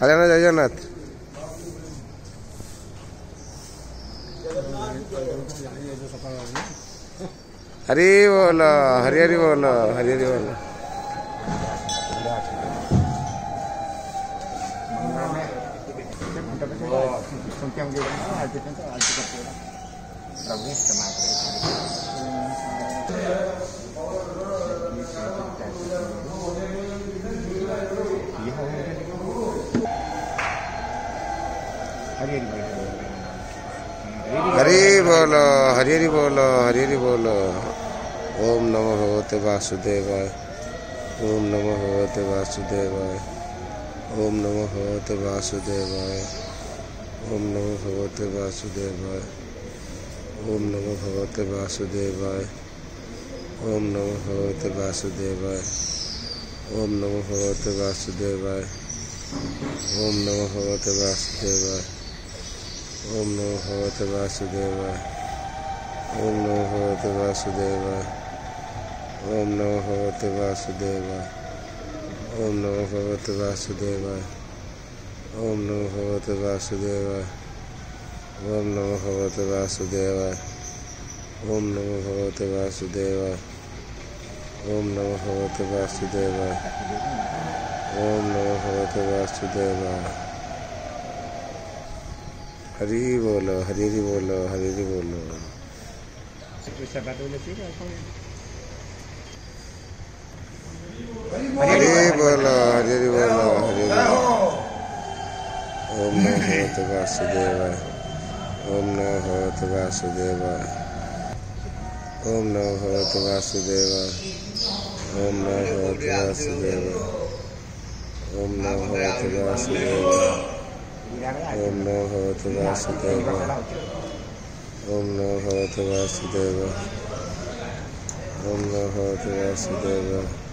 हरियाणा जय जगन्नाथ। हरी बोल हरी हरी बोल हरी हरी बोल। हरी बोलो हरी हरी बोलो हरी हरी बोलो। ओम नमो भगवते वासुदेवाय। ओम नमो भगवते वासुदेवाय। ओम नमो भगवते वासुदेवाय। ओम नमो भगवते वासुदेवाय। ओम नमो भगवते वासुदेवाय। ओम नमो भगवते वासुदेवाय। ओम नमो भगवते वासुदेवाय। ओम नमो भगवते वासुदेवाय। ओम नमो भगवते वासुदेवाय। ओम नमो भगवते वासुदेवाय। ओम नमो भगवते वासुदेवाय। ओम नमो भगवते वासुदेवाय। ओम नमो भगवते वासुदेवाय। ओम नमो भगवते वासुदेवाय। ओम नमो भगवते वासुदेवाय। ओम नमो भगवते वासुदेवाय। ओम नमो भगवते वासुदेवाय। हरि बोलो हरि हरि बोलो हरि हरि बोलो। हरि बोलो हरि हरि बोलो हरि हरि। ओम नमो भगवते वासुदेवाय। ओम नमो भगवते वासुदेवाय। ओम नमो भगवते वासुदेवाय। ओम नमो भगवते वासुदेवाय। ओम नमो भगवते वासुदेवाय। ओम नमो भगवते वासुदेवाय। ओम नमो भगवते वासुदेवाय। ओम नमो भगवते वासुदेवाय।